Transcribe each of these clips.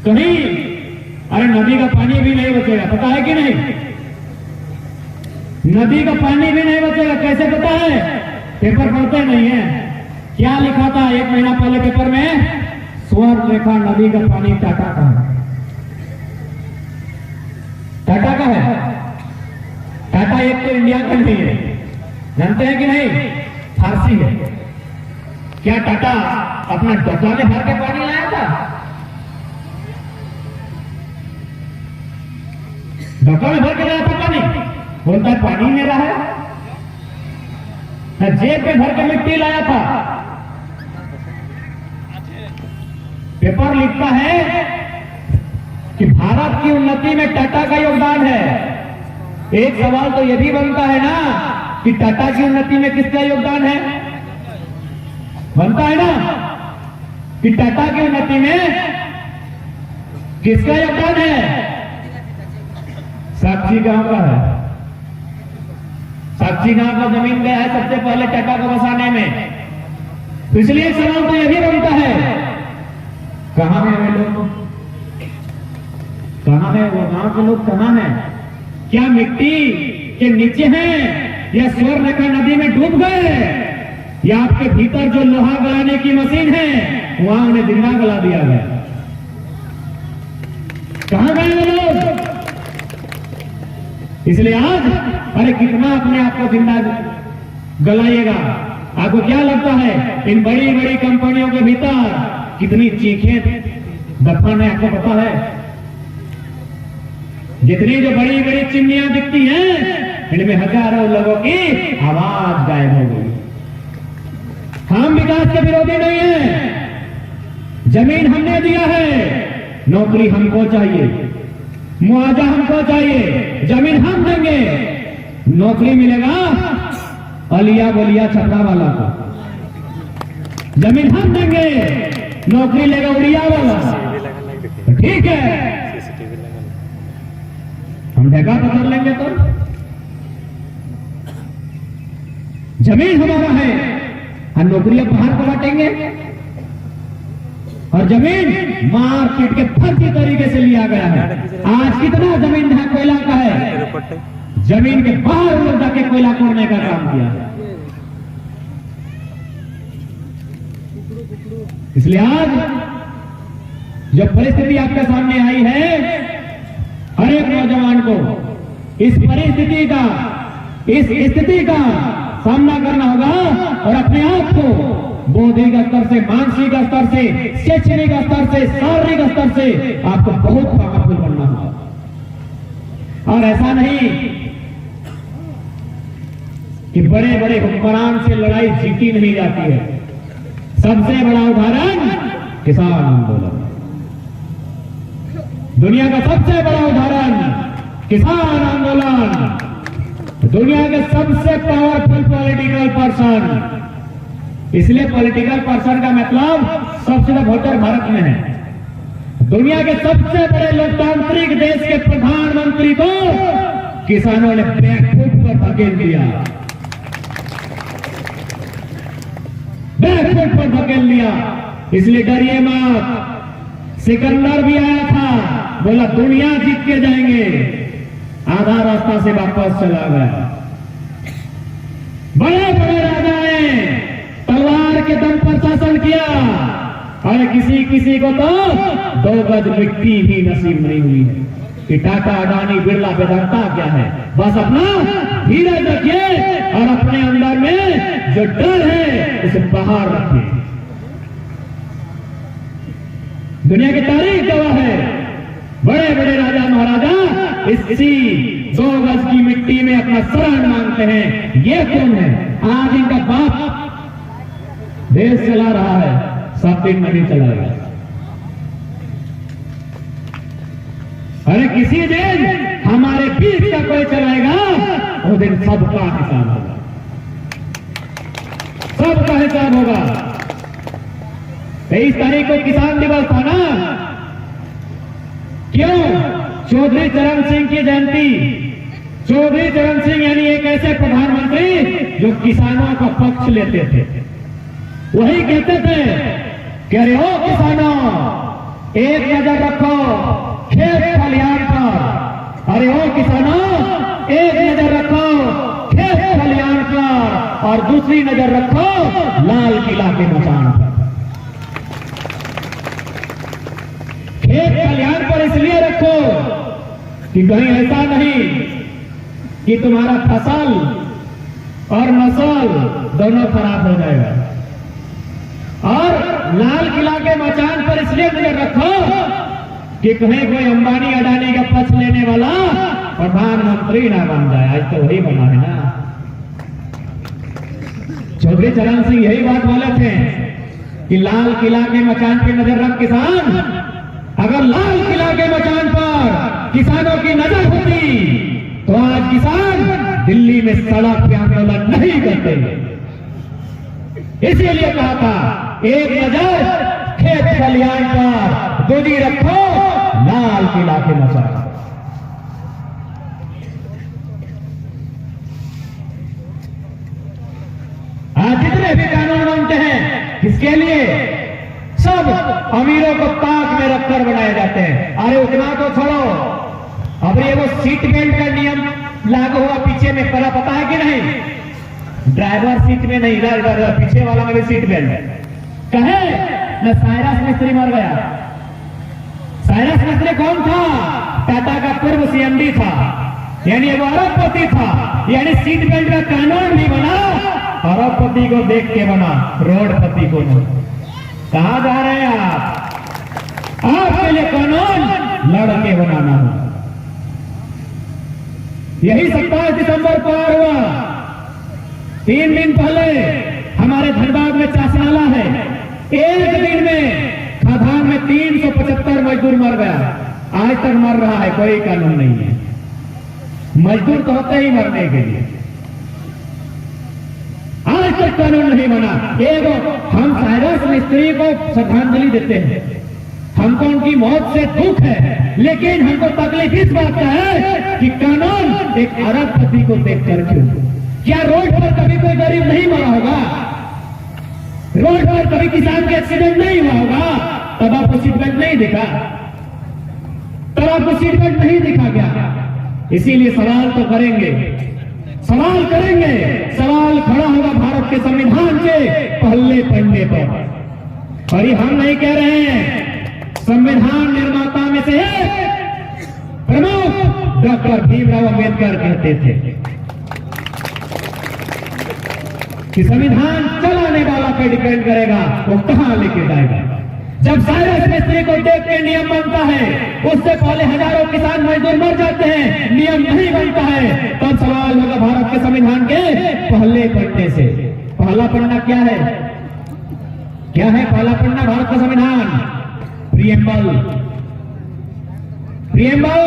कहीं अरे नदी का पानी भी नहीं बचेगा, पता है कि नहीं? नदी का पानी भी नहीं बचेगा। कैसे पता है? पेपर पढ़ते नहीं है। क्या लिखा था 1 महीना पहले पेपर में? स्वर्ण रेखा नदी का पानी टाटा का है। टाटा का है। टाटा एक तो इंडिया का नहीं है, जानते हैं कि नहीं? फारसी है। क्या टाटा अपना डब्बा में भर के पानी लाया था? डब्बा में भर के लाया था पानी? बोलता है पानी मेरा है। जेब में भर के मिट्टी लाया था। पेपर लिखता है कि भारत की उन्नति में टाटा का योगदान है। एक सवाल तो यह भी बनता है ना कि टाटा की उन्नति में किसका योगदान है? बनता है ना कि टाटा की उन्नति में किसका योगदान है? साक्षी गांव का है। साक्षी गांव का जमीन गया है सबसे पहले टाटा को बसाने में। तो इसलिए सवाल तो यह भी बनता है, कहां है वे लोग? कहां है वो गांव के लोग? कहां है? क्या मिट्टी के नीचे हैं या स्वर्ण रेखा नदी में डूब गए, या आपके भीतर जो लोहा गलाने की मशीन है वहां उन्हें जिंदा गला दिया गया? कहां गए वो लोग? इसलिए आज अरे कितना अपने आप को जिंदा गलाइएगा? आपको क्या लगता है इन बड़ी बड़ी कंपनियों के भीतर कितनी चीखें दफन है? आपको पता है? जितनी जो बड़ी बड़ी चिमनियां दिखती हैं इनमें हजारों लोगों की आवाज गायब हो गई। हम विकास के विरोधी नहीं है। जमीन हमने दिया है, नौकरी हमको चाहिए, मुआवजा हमको चाहिए, जमीन हम देंगे, नौकरी मिलेगा अलिया बलिया छपरा वाला को, जमीन हम देंगे, नौकरी लेगा उड़िया वाला। ठीक है, हम ठेका पकड़ लेंगे तो जमीन हमारा है और नौकरी अब बाहर को बांटेंगे, और जमीन मार पीट के फर्जी तरीके से लिया गया है। आज कितना जमीन जहां कोयला का है, जमीन के बाहर लोग जाके कोयला खोदने का काम किया। इसलिए आज जो परिस्थिति आपके सामने आई है, हर एक नौजवान को इस परिस्थिति का, इस स्थिति का सामना करना होगा और अपने आप को बौद्धिक स्तर से, मानसिक स्तर से, शैक्षणिक स्तर से, शारीरिक स्तर से आपको बहुत पावरफुल बनना होगा। और ऐसा नहीं कि बड़े बड़े हुक्मरान से लड़ाई जीती नहीं जाती है। सबसे बड़ा उदाहरण किसान आंदोलन, दुनिया का सबसे बड़ा उदाहरण किसान आंदोलन, दुनिया के सबसे पावरफुल पॉलिटिकल पर्सन। इसलिए पॉलिटिकल पर्सन का मतलब सबसे ज्यादा वोटर भारत में है। दुनिया के सबसे बड़े लोकतांत्रिक देश के प्रधानमंत्री को किसानों ने बैकफुट पर धकेल दिया, बैकफुट पर धकेल दिया। इसलिए डरिए मत, सिकंदर भी आया था, बोला दुनिया जीत के जाएंगे, आधा रास्ता से वापस चला गया। बड़े बड़े राजा ने तलवार के दम पर शासन किया और किसी किसी को तो 2 गज मिट्टी भी नसीब नहीं हुई है। कि टाटा, अडानी, बिरला, वेदांता क्या है? बस अपना धीरज रखिए और अपने अंदर में जो डर है उसे बाहर रखिए। दुनिया की तारीख गवाह है, बड़े बड़े राजा महाराजा इसी 2 गज की मिट्टी में अपना शरण मांगते हैं। ये कौन है? आज इनका बाप देश चला रहा है, 7 दिन नहीं चलाएगा। अरे किसी दिन हमारे बीच का कोई चलाएगा, वो दिन सबका हिसाब होगा, सबका हिसाब होगा। 23 तारीख को किसान दिवस था ना? क्यों? चौधरी चरण सिंह की जयंती। चौधरी चरण सिंह यानी एक ऐसे प्रधानमंत्री जो किसानों का पक्ष लेते थे। वही कहते थे कि अरे ओ किसानों, एक नजर रखो खेत खलिहान पर। अरे ओ किसानों, एक नजर रखो खेत खलिहान पर और दूसरी नजर रखो लाल किला के मचान पर। खेत खलिहान पर इसलिए रखो कि कहीं ऐसा नहीं कि तुम्हारा फसल और नस्ल दोनों खराब हो जाएगा। और लाल किला के मचान पर इसलिए नजर रखो कि कहीं कोई अंबानी अडानी का पक्ष लेने वाला प्रधानमंत्री ना बन जाए। आज तो वही बना है ना। चौधरी चरण सिंह यही बात बोले थे कि लाल किला के मचान पे नजर रख किसान। अगर लाल किला के मचान पर किसानों की नजर होती तो आज किसान दिल्ली में सड़क पे आंदोलन नहीं करते। इसीलिए कहा था एक नजर खेत खलिहान पर, दूसरी रखो लाल किला के मचान पर। आज जितने भी कानून बनते हैं किसके लिए? सब अमीरों को ताक में रखकर बनाए जाते हैं। अरे उतना तो छोड़ो, अब ये वो सीट बेल्ट का नियम लागू हुआ पीछे में, पता है कि नहीं? ड्राइवर सीट में नहीं, इधर पीछे वाला में भी सीट बेल्ट है। कहे न साइरस मिस्त्री मर गया। साइरस मिस्त्री कौन था? टाटा का पूर्व सीएमडी था, यानी वो अरबपति था। यानी सीट बेल्ट का कानून भी बना अरबपति को देख के बना, रोडपति को नहीं। कहां जा रहे हैं आप? आपके लिए कानून लड़के बनाना होगा। यही 27 दिसंबर को हुआ। 3 दिन पहले हमारे धनबाद में चासनाला है। एक दिन में खदान में 375 मजदूर मर गया। आज तक मर रहा है, कोई कानून नहीं है। मजदूर तो होते ही मरने के लिए, आज तक कानून नहीं बना। एगो हम साइरस मिस्त्री को श्रद्धांजलि देते हैं, हमको उनकी मौत से दुख है, लेकिन हमको तकलीफ इस बात का है कि कानून एक अरबपति को देख कर क्यों? क्या रोड पर कभी कोई गरीब नहीं मरा होगा? रोड पर कभी किसान के एक्सीडेंट नहीं हुआ होगा? तब आपको सीट बेल्ट नहीं दिखा, तब आपको सीट बेल्ट नहीं दिखा गया। इसीलिए सवाल तो करेंगे, सवाल करेंगे। सवाल खड़ा होगा भारत के संविधान के पहले पन्ने पर। और ये हम नहीं कह रहे हैं, संविधान निर्माता में से प्रमुख डॉक्टर भीमराव अंबेडकर कहते थे कि संविधान चलाने वाला पे डिपेंड करेगा वो कहां लेके जाएगा। जब साइरस मिस्त्री को देख के नियम बनता है, उससे पहले हजारों किसान मजदूर मर जाते हैं, नियम नहीं बनता है, तब सवाल होगा भारत के संविधान के पहले पन्ने से। पहला पन्ना क्या है? क्या है पहला पन्ना भारत का संविधान? प्रियम्बल। प्रियम्बल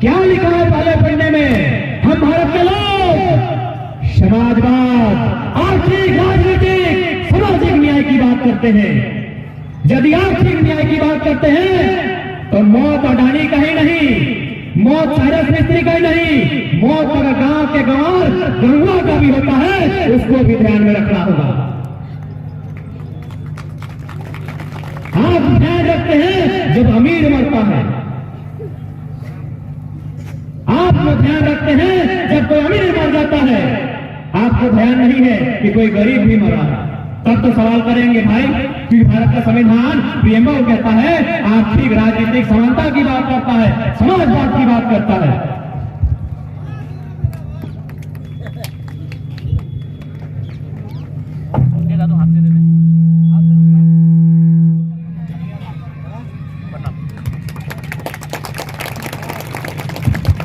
क्या लिखा है पहले पन्ने में? हम भारत के लोग समाजवाद, आर्थिक, राजनीतिक, सामाजिक न्याय की बात करते हैं। यदि आर्थिक न्याय की बात करते हैं तो मौत अडानी का ही नहीं, मौत साइरस मिस्त्री का ही नहीं, मौत अगर गांव के गंवार गंगा का भी होता है, उसको भी ध्यान में रखना होगा। आप ध्यान रखते हैं जब अमीर मरता है, आप लोग ध्यान रखते हैं जब कोई अमीर मर जाता है, आपको ध्यान नहीं है कि कोई गरीब भी मरा है। तब तो सवाल करेंगे भाई कि भारत का संविधान प्रियम्बल कहता है आर्थिक, राजनीतिक समानता की बात करता है, समाजवाद की बात करता है।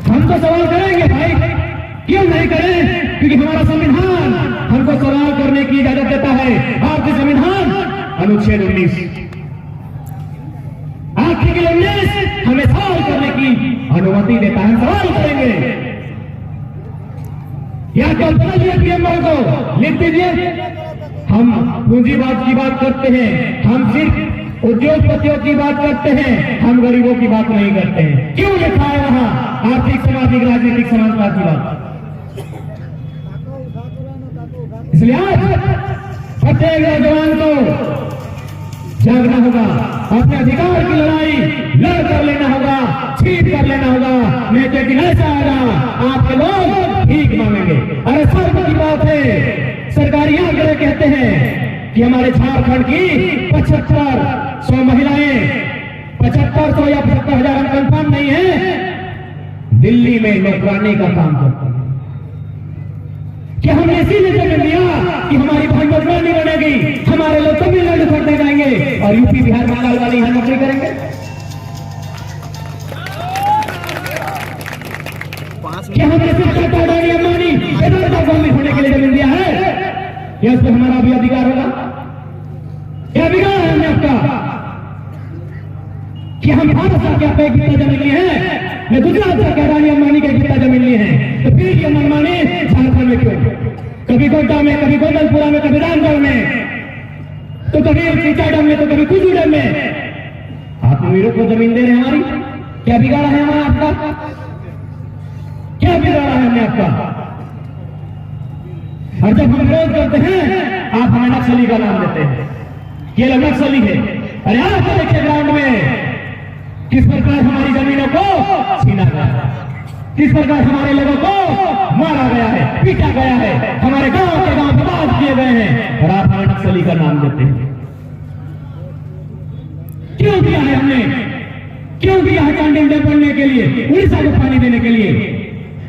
हम तो सवाल करेंगे भाई, क्यों नहीं करें? क्योंकि हमारा संविधान हमको सवाल करने की इजाजत देता है। भारतीय संविधान अनुच्छेद 19 आर्टिकल 19 हमें सवाल करने की अनुमति देता है। हम सवाल करेंगे। या तो बदलिए प्रियम्बल को, लिख दीजिए। हम पूंजीवाद की बात करते हैं, हम सिर्फ उद्योगपतियों की बात करते हैं, हम गरीबों की बात नहीं करते हैं। क्यों लिखा है वहां आर्थिक, सामाजिक, राजनीतिक समानता की बात? इसलिए आज प्रत्येक नौजवान को जागना होगा, अपने अधिकार की लड़ाई लड़ कर लेना होगा, छीन कर लेना होगा। नहीं तो एक दिन ऐसा आएगा आपके लोग भीख मांगेंगे। अरे सर्व की बात है, सरकारी आंकड़े कहते हैं कि हमारे झारखंड की 7500 महिलाएं, 7500 या 75,000 कंफर्म नहीं है, दिल्ली में नौकरानी का काम करती है। क्या हमने इसीलिए जमीन दिया कि हमारी भाई नौकरानी बनेगी, हमारे लोग तमिलनाडु करने जाएंगे और यूपी बिहार बंगाल वाले यहां नौकरी करेंगे? क्या हमने सिर्फ टाटा अडानी अंबानी बेदार को होने के लिए जमीन दिया है? क्या उस पर हमारा भी अधिकार होगा? क्या अधिकार है हमने आपका? कि हम भारत सरकार क्या पे कितना जमीन लिए हैं, मैं गुजरात सरकार अडानी अंबानी के कितना जमीन लिए हैं, तो फिर ये मनमानी झारखंड में क्यों? कभी गोड्डा में, कभी गोदलपुरा में, कभी रामगढ़ में, तो कभी चिचाडम में, तो कभी कुजुडम में। आप अमीरों को जमीन दे रहे हैं हमारी? क्या बिगाड़ा है हमारा आपका? क्या बिगाड़ा है हमने आपका? और जब हम विरोध करते हैं आप हमें नक्सली का नाम देते हैं, ये लोग नक्सली है। अरे आप देखिए ग्राउंड में किस प्रकार हमारी जमीनों को छीना गया है, किस प्रकार हमारे लोगों को मारा गया है, पीटा गया है, हमारे गांव के गांव बर्बाद किए गए हैं, और आप हमें नक्सली का नाम देते हैं। क्यों दिया है हमने? क्यों दिया है चांडिल डैम बनने के लिए, उड़ीसा को पानी देने के लिए?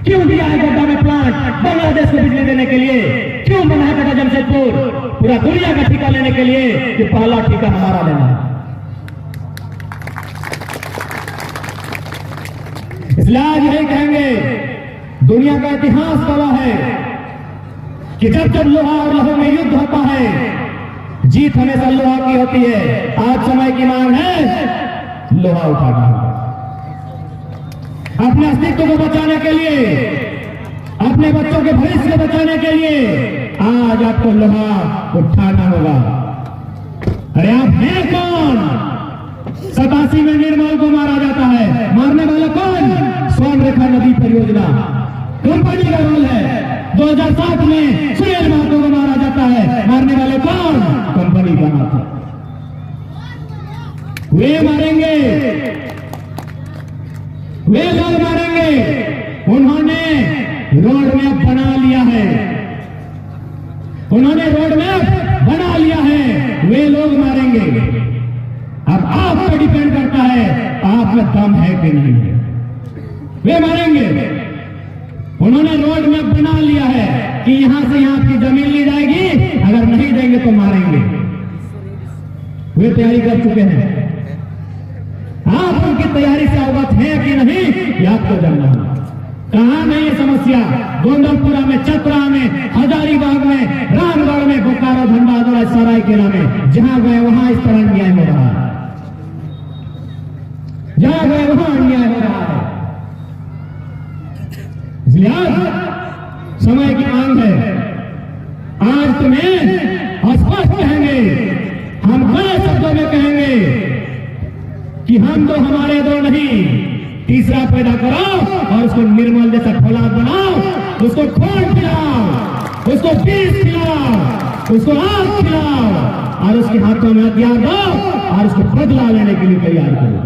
क्यों दिया है गोड्डा में प्लांट, बांग्लादेश को बिजली देने के लिए? क्यों बना है कटा जमशेदपुर पूरा दुनिया का ठेका लेने के लिए कि पहला ठेका हमारा लेना है? इसलिए आज यही कहेंगे, दुनिया का इतिहास गवाह है कि जब जब लोहा और लहू में युद्ध होता है, जीत हमेशा लोहा की होती है। आज समय की मांग है लोहा उठाना होगा। अपने अस्तित्व को बचाने के लिए, अपने बच्चों के भविष्य को बचाने के लिए आज आपको लोहा उठाना होगा। अरे आप हैं कौन? 87 में निर्मल को मारा जाता है, मारने वाला कौन? स्वर्ण रेखा नदी परियोजना कंपनी का रोल है। 2007 में सुनील महतो को मारा जाता है, मारने वाले कौन? कंपनी का हाथ है। वे मारेंगे, वे लोग मारेंगे। उन्होंने रोड मैप बना लिया है, उन्होंने रोड मैप बना लिया है, वे लोग मारेंगे। अब आप पर डिपेंड करता है आप में दम है कि नहीं है। वे मारेंगे। उन्होंने रोड मैप बना लिया है कि यहां से यहां की जमीन ली जाएगी, अगर नहीं देंगे तो मारेंगे। वे तैयारी कर चुके हैं। आप उनकी तैयारी से अवगत हैं कि नहीं, ये आपको जानना है। कहां नहीं है समस्या? गोंदलपुरा में, चतरा में, हजारीबाग में, रामगढ़ में, बोकारो, धनबाद, सरायकेला में, जहां गए वहां इस तरह अन्याय हो रहा है, जहां गए वहां अन्याय हो रहा है। इसलिए आज समय की मांग है। आज तुम्हें स्पष्ट कहेंगे, हम बड़े शब्दों में कहेंगे कि हम दो हमारे दो नहीं, तीसरा पैदा करो और उसको निर्मल जैसा फौलाद बनाओ, उसको खून खिलाओ, उसको पीस खिलाओ, उसको आग खिलाओ और उसके हाथों में हथियार दो और उसको बदला लेने के लिए तैयार करो।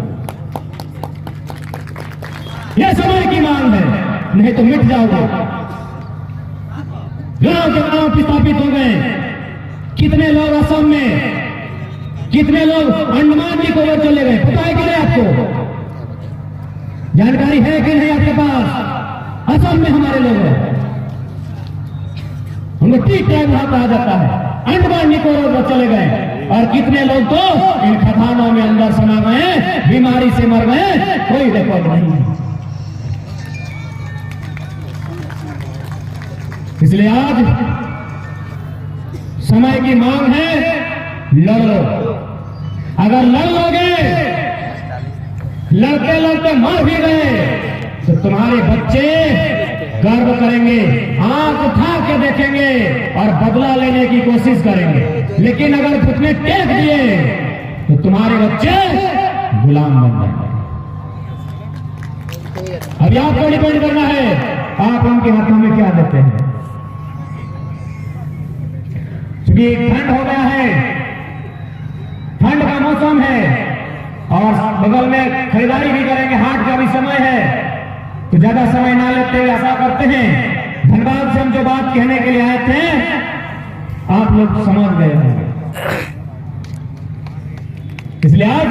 यह समय की मांग है, नहीं तो मिट जाओगे। गांव के गांव विस्थापित हो गए। कितने लोग असम में, कितने लोग अंडमान निकोबार चले गए, पता है कि नहीं आपको? जानकारी है कि नहीं आपके पास? असम में हमारे लोग हैं, उनको ठीक टाइम वहां कहा जाता है, अंडमान निकोबार चले गए। और कितने लोग तो इन खदानों में अंदर समा गए, बीमारी से मर गए, कोई रिकॉर्ड नहीं है। इसलिए आज समय की मांग है, लड़ लो। अगर लड़ लोगे, लड़ते लड़ते मर भी गए, तो तुम्हारे बच्चे गर्व करेंगे, आंख उठा के देखेंगे और बदला लेने की कोशिश करेंगे। लेकिन अगर घुटने टेक दिए तो तुम्हारे बच्चे गुलाम बन जाएंगे। अभी आपको डिपेंड करना है, आप उनके हाथों में क्या देते हैं। क्योंकि ठंड हो गया है, ठंड का मौसम है और बगल में खरीदारी भी करेंगे, हाट का भी समय है, तो ज्यादा समय ना लेते हुए आशा करते हैं धनबाद से हम जो बात कहने के लिए आए थे आप लोग समझ गए होंगे। इसलिए आज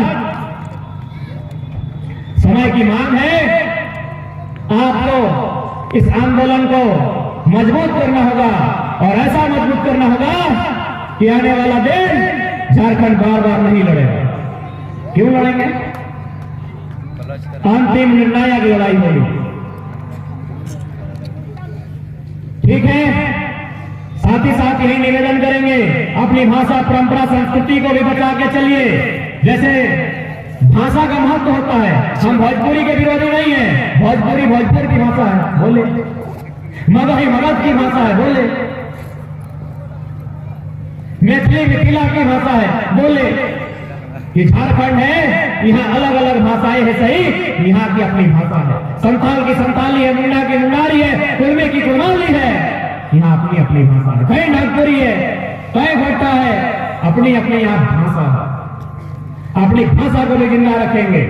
समय की मांग है, आपको इस आंदोलन को मजबूत करना होगा और ऐसा मजबूत करना होगा कि आने वाला दिन झारखंड बार बार नहीं लड़ेगा। क्यों लड़ेंगे? अंतिम निर्णायक लड़ाई होगी। ठीक है, साथ ही साथ यही निवेदन करेंगे, अपनी भाषा, परंपरा, संस्कृति को भी बचा के चलिए। जैसे भाषा का महत्व होता है, हम भोजपुरी के विरोधी नहीं है, भोजपुरी भोजपुर की भाषा है, बोले। मगही मगध की भाषा है, बोले। मैथिली मिथिला की भाषा है, बोले। ये झारखंड है, यहाँ अलग अलग भाषाएं है, सही, यहाँ की अपनी भाषा है। संथाल की संथाली है, मुंडा की मुंडारी है, कुर्मे की कुर्माली है, यहाँ अपनी अपनी भाषा है। कहीं नागपुरी है, कहीं भट्टा है, अपनी अपनी यहाँ भाषा है। अपनी भाषा को भी जिंदा रखेंगे।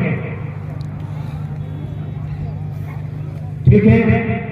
ठीक है।